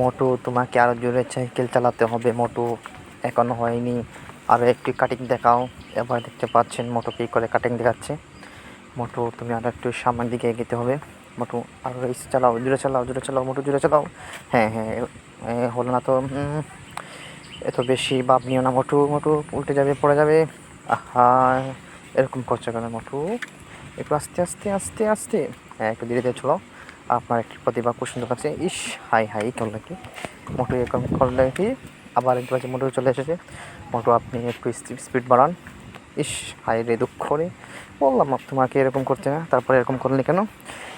মোটু তোমাকে আরও জোরে সাইকেল চালাতে হবে মোটু, এখনো হয়নি, আরও একটু কাটিং দেখাও। এবার দেখতে পাচ্ছেন মোটু কী করে কাটিং দেখাচ্ছে। মোটু তুমি আরও একটু সামনের দিকে এগোতে হবে। মোটু আরও রেস চালাও, জোরে চালাও, জোরে চালাও মোটু, জোরে চালাও। হ্যাঁ হ্যাঁ, হলো না তো। এত বেশি ভাব নিও না মোটু, মোটু উল্টে যাবে, পড়ে যাবে। আহা, এরকম করছো কেন মোটু? একটু আস্তে আস্তে আস্তে আস্তে, হ্যাঁ একটু ধীরে ধীরে চলো। আপনার একটি প্রতিভা খুব সুন্দর আছে। ইস, হাই হাই করলে কি মোটু, এরকম করলে কি আবার একটু আছে মোটু চলে এসেছে। মোটু আপনি একটু স্পিড বাড়ান। ইস, হাই রে, দুঃখ রে, বললাম তোমাকে এরকম করতে না, তারপরে এরকম করলে কেন?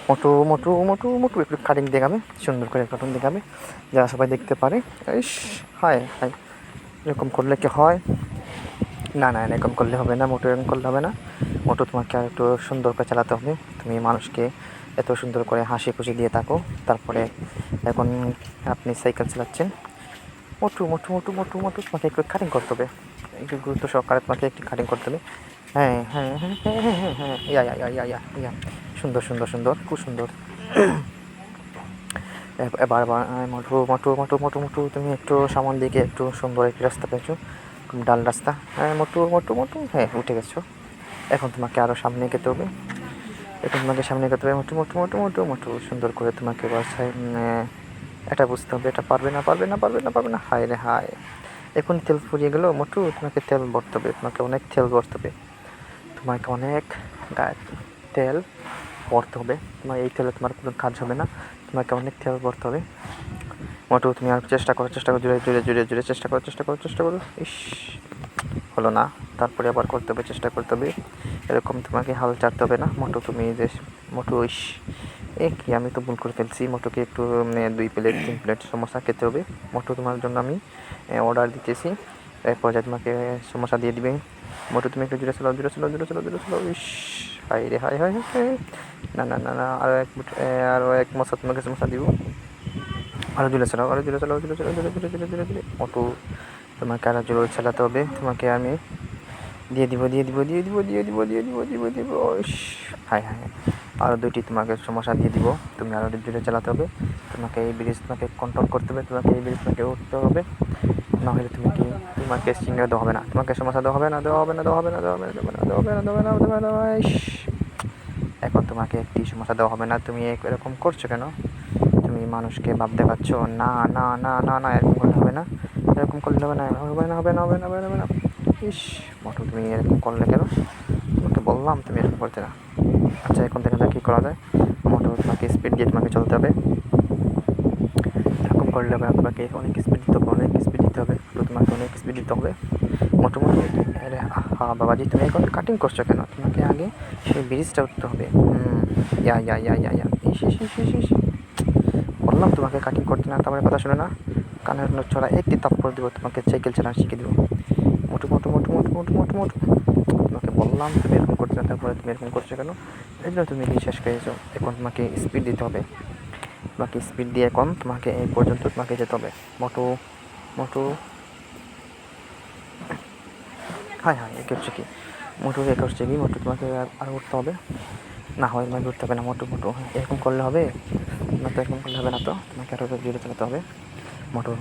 মোটু মোটু মোটু মোটু একটু কাটিং দেখাবে, সুন্দর করে কাটিং দেখাবে, যারা সবাই দেখতে পারে। ইস, হাই হাই, এরকম করলে কি হয়? না না, এরকম করলে হবে না মোটু, এরকম করলে হবে না মোটু, তোমাকে আর একটু সুন্দর করে চালাতে হবে। তুমি মানুষকে এত সুন্দর করে হাসি খুশি দিয়ে থাকো, তারপরে এখন আপনি সাইকেল চালাচ্ছেন। মোটু মোটু মোটু মোটু মোটু তোমাকে একটু কাটিং করতে হবে, একটু গুরুত্ব সহকারে তোমাকে একটু কাটিং করতে হবে। হ্যাঁ হ্যাঁ হ্যাঁ হ্যাঁ হ্যাঁ হ্যাঁ হ্যাঁ, ইয়া ইয়া ইয়া ইয়া ইয়া, সুন্দর সুন্দর সুন্দর, খুব সুন্দর। এবার মোটু মোটু মোটু মোটু মোটু তুমি একটু সামন দিকে একটু সুন্দর একটি রাস্তা পেয়েছো, ডাল রাস্তা। হ্যাঁ মোটু মোটু মোটু, হ্যাঁ উঠে গেছো। এখন তোমাকে আরও সামনে এগোতে হবে, এখন তোমাকে সামনে এগোতে হবে মোটু মোটু মোটু মোটু মোটু, সুন্দর করে তোমাকে বাসায় এটা বুঝতে হবে, এটা পারবে না পারবে না পারবে না পারবে না, হায় রে হায়। এখন তেল ফুরিয়ে গেল মোটু, তোমাকে তেল ভরতে হবে, তোমাকে অনেক তেল ভরতে হবে, তোমাকে অনেক তেল ভরতে হবে। তোমার এই তেলে তোমার কোনো কাজ হবে না, তোমাকে অনেক তেল ভরতে হবে মোটু। তুমি আর চেষ্টা করো, চেষ্টা করো, জুড়ে জুড়ে জুড়ে জুড়ে চেষ্টা করো, চেষ্টা করো, চেষ্টা করো। ইস, হলো না, তারপরে আবার করতে হবে, চেষ্টা করতে হবে। এরকম তোমাকে হাল ছাড়তে হবে না মোটু। তুমি যে মোটু, ইস এ কি, আমি তো ভুল করে ফেলছি। মোটুকে একটু 2 প্লেট 3 প্লেট সমোসা খেতে হবে মোটু, তোমার জন্য আমি অর্ডার দিতেছি। এরপর যা তোমাকে সমোসা দিয়ে দিবে মোটু। তুমি একটু জুড়ে চালাও, জুড়ে চালাও, জুড়ে চালাও, জুড়ে চালাও। ইস, হাই রে হাই হাই হাই, না না না না, আরও এক মশা তোমাকে সমোসা দিব। আরও জুড়ে চালাও, আরও জুড়ে চালাও, জুড়ে চালাও, জুড়ে জুড়ে জুড়ে জুড়ে জুড়ে মোটু, তোমাকে আরও জোরে চালাতে হবে। তোমাকে আমি দিয়ে দিব দিয়ে দিব দিয়ে দিব দিয়ে দিব দিয়ে দিব দিব দিব। ইস, হাই হাই, আরও 2টি তোমাকে সমস্যা দিয়ে দিব। তুমি আরও জোরে চালাতে হবে, তোমাকে এই ব্রিজ তোমাকে কন্ট্রোল করতে হবে, তোমাকে এই ব্রিজ তোমাকে উঠতে হবে, নাহলে তুমি কি, তোমাকে সিঙ্গার দেওয়া হবে না, তোমাকে সমস্যা দেওয়া হবে না, দেওয়া হবে না, দেওয়া হবে না, দেওয়া হবে না, দেওয়া হবে না, দেওয়া হবে না, দেওয়া হবে না, দেওয়া হবে না। ইস, এখন তোমাকে একটি সমস্যা দেওয়া হবে না। তুমি এরকম করছো কেন? তুমি মানুষকে ভাব দেখাচ্ছ। না না না না না, এরকম করলে হবে না, এরকম করলে হবে না, হবে না, হবে না, হবে না, হবে না, হবে না। ইস, মোটু তুমি এরকম করলে কেন? তোমাকে বললাম তুমি এরকম করতে না। আচ্ছা, এখন দেখা যাক কী করা যায়। মোটু তোমাকে স্পিড দিয়ে তোমাকে চলতে হবে, এরকম করলে হবে না, তোমাকে অনেক স্পিড দিতে হবে, অনেক স্পিড দিতে হবে মোটু, তোমাকে অনেক স্পিড দিতে হবে মোটামুটি। আরে হ্যাঁ বাবাজি, তুমি এখন কাটিং করছো কেন? তোমাকে আগে সেই ব্রিজটা উঠতে হবে। ইয়া ইয়া ইয়া ইয়া ইয়া, ইস ইস ইস ইস ইস, বললাম তোমাকে কাটিং করতে না, তারপরে কথা শুনে না, কানের ছড়া একটি থাপ্পড় দেবো, তোমাকে সাইকেল চালানো শিখিয়ে দেবো মোটু মোটু মোটু মোটু মোটু মোটু মোটু। তোমাকে বললাম তুমি এরকম করছো না, তারপরে তুমি এরকম করছো কেন? এই জন্য তুমি শেষ করেছো। এখন তোমাকে স্পিড দিতে হবে, তোমাকে স্পিড দিয়ে এখন তোমাকে এই পর্যন্ত তোমাকে যেতে হবে মোটু মোটু। হাই হাই, এ করছে কি মোটু, এ করছে কি মোটু? তোমাকে আর উঠতে হবে, না হয় তোমাকে উঠতে হবে না মোটু মোটু, এরকম করলে হবে না তো, এরকম করলে হবে না তো, তোমাকে আরও জোরে চালাতে হবে মোটু।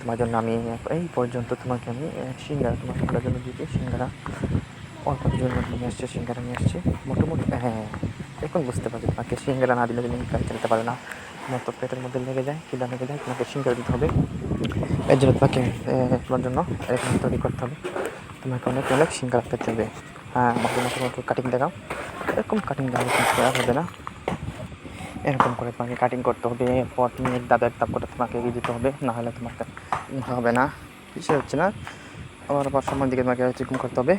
তোমার জন্য আমি এই পর্যন্ত তোমাকে আমি সিঙ্গারা তোমাকে করার জন্য দিয়েছি, সিঙ্গারা অল্প জন্য নিয়ে আসছে, সিঙ্গারা নিয়ে আসছে মোটু মোটু। হ্যাঁ, এখন বুঝতে পারছি তোমাকে সিঙ্গারা না দিলে তুমি গাড়ি চালাতে পারবে না, তোমার তো পেটের মধ্যে লেগে যায়, খিদা লেগে যায়, তোমাকে সিঙ্গারা দিতে হবে। এর জন্য তোমাকে তোমার জন্য এরকম তৈরি করতে হবে, তোমাকে অনেক অনেক সিঙ্গারা পেতে হবে। হ্যাঁ মোটু মোটু মোটু কাটিং দেখাও, এরকম কাটিং দেখালে করা হবে না, এরকম করে তোমাকে কাটিং করতে হবে। এরপর তুমি এক ধাপ করে তোমাকে এগিয়ে যেতে হবে, না হলে তোমার হবে না, কিসে হচ্ছে না, আবার সামনের দিকে তোমাকে এরকম করতে হবে।